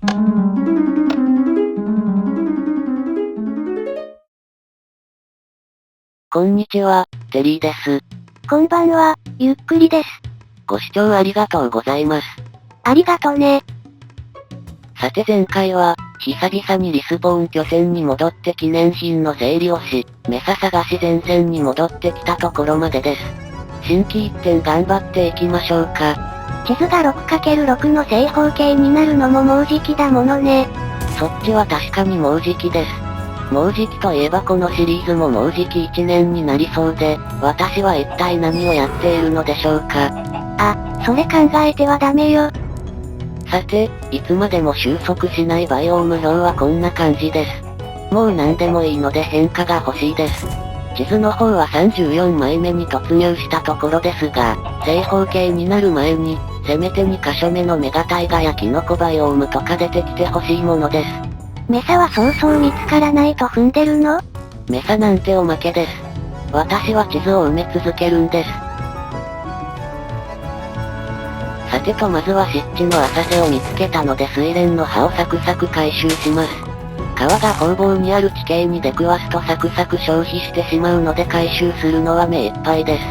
こんにちは、テリーです。こんばんは、ゆっくりです。ご視聴ありがとうございます。ありがとね。さて前回は、久々にリスボーン拠点に戻って記念品の整理をし、メサ探し前線に戻ってきたところまでです。心機一転頑張っていきましょうか。地図が 6×6 の正方形になるのももうじきだものね。そっちは確かにもうじきです。もうじきといえばこのシリーズももうじき1年になりそうで、私は一体何をやっているのでしょうか。あ、それ考えてはダメよ。さて、いつまでも収束しないバイオーム表はこんな感じです。もう何でもいいので変化が欲しいです。地図の方は34枚目に突入したところですが、正方形になる前に、せめて2箇所目のメガタイガやキノコバイオームとか出てきて欲しいものです。メサはそうそう見つからないと踏んでるの？メサなんておまけです。私は地図を埋め続けるんです。さてとまずは湿地の浅瀬を見つけたので水蓮の葉をサクサク回収します。皮が方々にある地形に出くわすとサクサク消費してしまうので回収するのは目いっぱいです。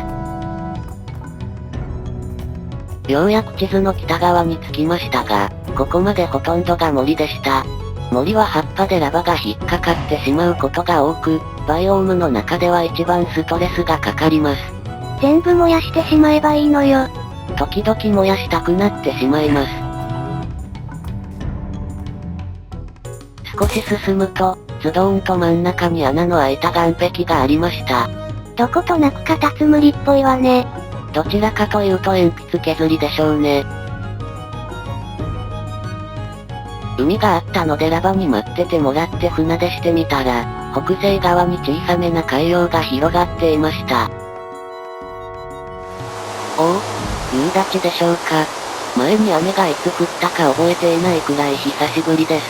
ようやく地図の北側に着きましたが、ここまでほとんどが森でした。森は葉っぱでラバが引っかかってしまうことが多く、バイオームの中では一番ストレスがかかります。全部燃やしてしまえばいいのよ。時々燃やしたくなってしまいます。少し進むと、ズドーンと真ん中に穴の開いた岩壁がありました。どことなくカタツムリっぽいわね。どちらかというと鉛筆削りでしょうね。海があったのでラバに待っててもらって船出してみたら、北西側に小さめな海洋が広がっていました。おお、夕立ちでしょうか。前に雨がいつ降ったか覚えていないくらい久しぶりです。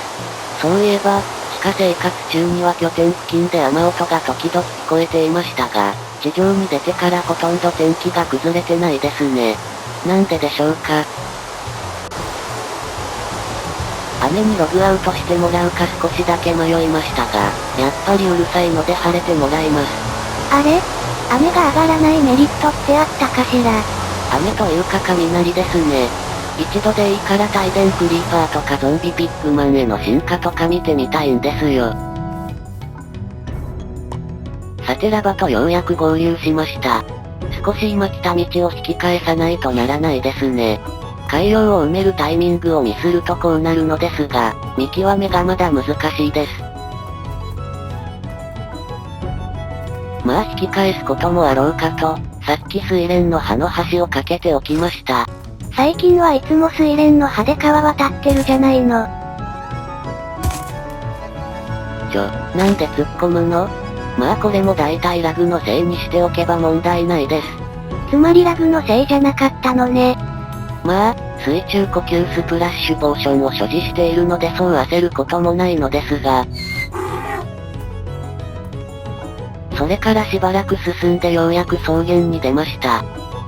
そういえば、地下生活中には拠点付近で雨音が時々聞こえていましたが、地上に出てからほとんど天気が崩れてないですね。なんででしょうか。雨にログアウトしてもらうか少しだけ迷いましたが、やっぱりうるさいので晴れてもらいます。あれ？雨が上がらないメリットってあったかしら？雨というか雷ですね。一度でいいからタイデンクリーパーとかゾンビピッグマンへの進化とか見てみたいんですよ。さてラバとようやく合流しました。少し今来た道を引き返さないとならないですね。海洋を埋めるタイミングをミスるとこうなるのですが、見極めがまだ難しいです。まあ引き返すこともあろうかと、さっき水蓮の葉の端をかけておきました。最近はいつも水蓮の葉で川渡ってるじゃないの。なんで突っ込むの？まあこれも大体ラグのせいにしておけば問題ないです。つまりラグのせいじゃなかったのね。まあ、水中呼吸スプラッシュポーションを所持しているのでそう焦ることもないのですが。それからしばらく進んでようやく草原に出ました。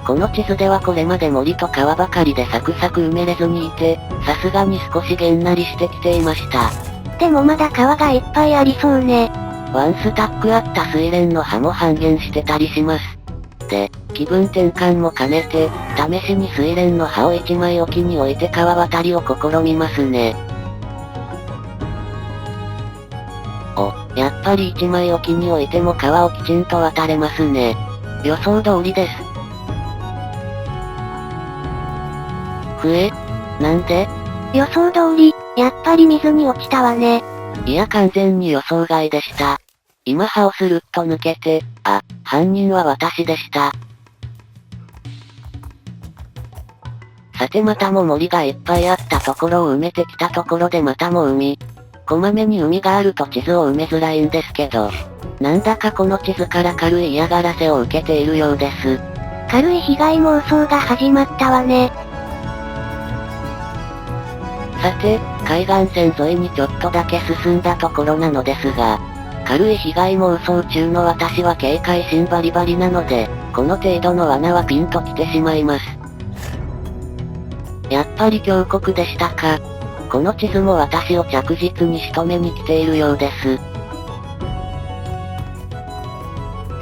この地図ではこれまで森と川ばかりでサクサク埋めれずにいて、さすがに少しげんなりしてきていました。でもまだ川がいっぱいありそうね。ワンスタックあった水蓮の葉も半減してたりします。で、気分転換も兼ねて、試しに水蓮の葉を1枚おきに置いて川渡りを試みますね。お、やっぱり1枚おきに置いても川をきちんと渡れますね。予想通りです。なんで？予想通り、やっぱり水に落ちたわね。いや完全に予想外でした。今葉をスルッと抜けて、犯人は私でした。さてまたも森がいっぱいあったところを埋めてきたところでまたも海。こまめに海があると地図を埋めづらいんですけど、なんだかこの地図から軽い嫌がらせを受けているようです。軽い被害妄想が始まったわね。さて、海岸線沿いにちょっとだけ進んだところなのですが、軽い被害妄想中の私は警戒心バリバリなので、この程度の罠はピンと来てしまいます。やっぱり峡谷でしたか。この地図も私を着実に仕留めに来ているようです。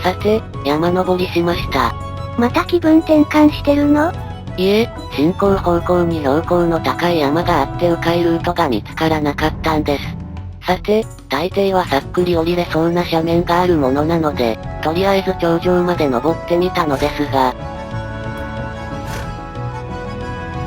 さて、山登りしました。また気分転換してるの？いえ、進行方向に標高の高い山があって迂回ルートが見つからなかったんです。さて、大抵はさっくり降りれそうな斜面があるものなので、とりあえず頂上まで登ってみたのですが、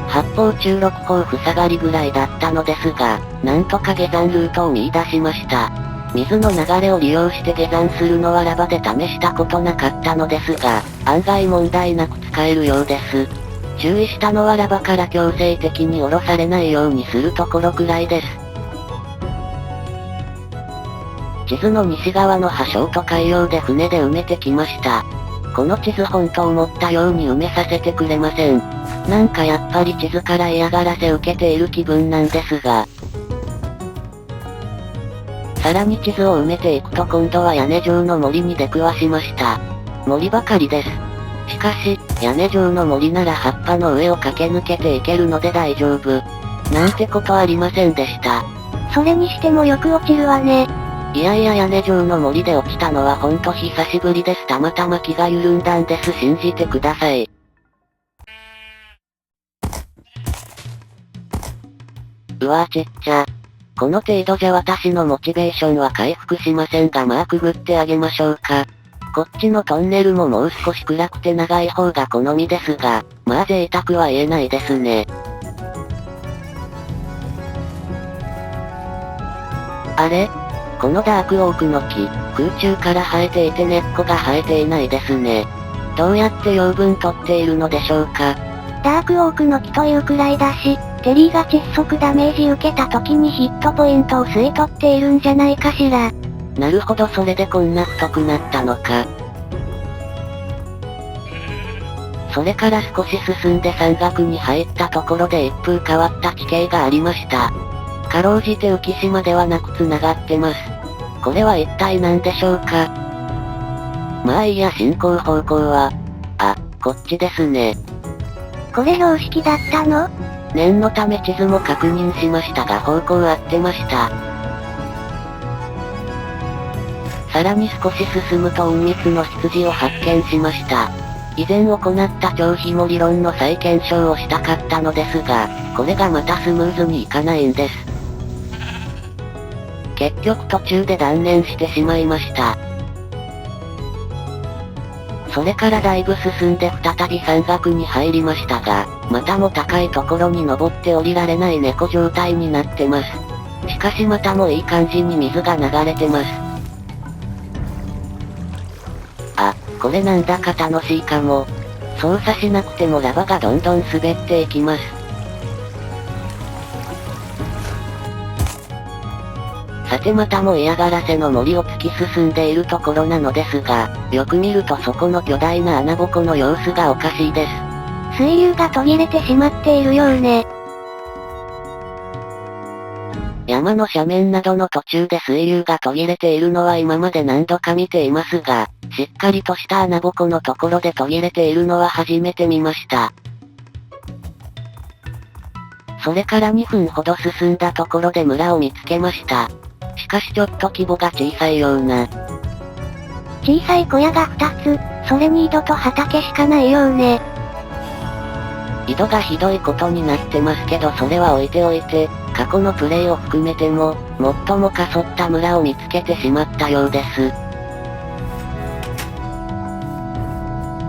8方中6方塞がりぐらいだったのですが、なんとか下山ルートを見出しました。水の流れを利用して下山するのはラバで試したことなかったのですが、案外問題なく使えるようです。注意したのはラバから強制的に下ろされないようにするところくらいです。地図の西側の葉ショート海洋で船で埋めてきました。この地図本当思ったように埋めさせてくれません。なんかやっぱり地図から嫌がらせ受けている気分なんですが。さらに地図を埋めていくと今度は屋根状の森に出くわしました。森ばかりです。しかし、屋根状の森なら葉っぱの上を駆け抜けていけるので大丈夫。なんてことありませんでした。それにしてもよく落ちるわね。いやいや屋根状の森で落ちたのはほんと久しぶりです。たまたま気が緩んだんです。信じてください。うわぁちっちゃ。この程度じゃ私のモチベーションは回復しませんがまあくぐってあげましょうか。こっちのトンネルももう少し暗くて長い方が好みですが、まあ贅沢は言えないですね。あれ？このダークオークの木、空中から生えていて根っこが生えていないですね。どうやって養分取っているのでしょうか。ダークオークの木というくらいだし、テリーが窒息ダメージ受けた時にヒットポイントを吸い取っているんじゃないかしら。なるほどそれでこんな太くなったのか。それから少し進んで山岳に入ったところで一風変わった地形がありました。かろうじて浮島ではなく繋がってます。これは一体何でしょうか。まあいいや進行方向は、こっちですね。これ標識だったの？念のため地図も確認しましたが方向合ってました。さらに少し進むと隠密の羊を発見しました。以前行った超紐理論の再検証をしたかったのですが、これがまたスムーズにいかないんです。結局途中で断念してしまいました。それからだいぶ進んで再び山岳に入りましたが、またも高いところに登って降りられない猫状態になってます。しかしまたもいい感じに水が流れてます。これなんだか楽しいかも。操作しなくてもラバがどんどん滑っていきます。さてまたも嫌がらせの森を突き進んでいるところなのですが、よく見るとそこの巨大な穴ぼこの様子がおかしいです。水流が途切れてしまっているようね。山の斜面などの途中で水流が途切れているのは今まで何度か見ていますが、しっかりとした穴ぼこのところで途切れているのは初めて見ました。それから2分ほど進んだところで村を見つけました。しかしちょっと規模が小さいような。小さい小屋が2つ、それに井戸と畑しかないようね。井戸がひどいことになってますけどそれは置いておいて、過去のプレイを含めても、最もかそった村を見つけてしまったようです。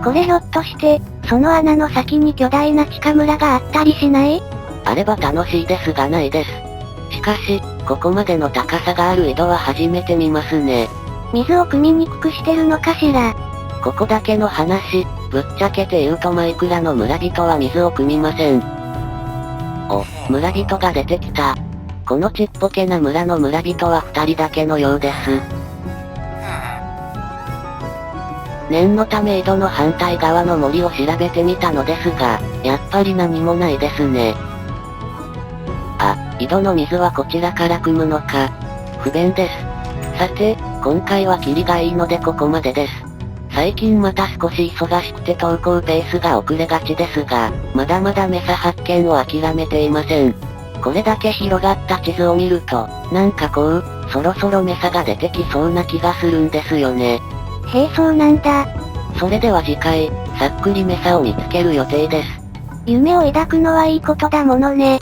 これひょっとして、その穴の先に巨大な地下村があったりしない？あれば楽しいですがないです。しかし、ここまでの高さがある井戸は初めて見ますね。水を汲みにくくしてるのかしら。ここだけの話、ぶっちゃけて言うとマイクラの村人は水を汲みません。村人が出てきた。このちっぽけな村の村人は2人だけのようです。念のため井戸の反対側の森を調べてみたのですが、やっぱり何もないですね。井戸の水はこちらから汲むのか。不便です。さて、今回はキリがいいのでここまでです。最近また少し忙しくて投稿ペースが遅れがちですが、まだまだメサ発見を諦めていません。これだけ広がった地図を見ると、なんかそろそろメサが出てきそうな気がするんですよね。へえ、そうなんだ。それでは次回、さっくりメサを見つける予定です。夢を抱くのはいいことだものね。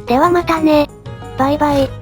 ではまたね。バイバイ。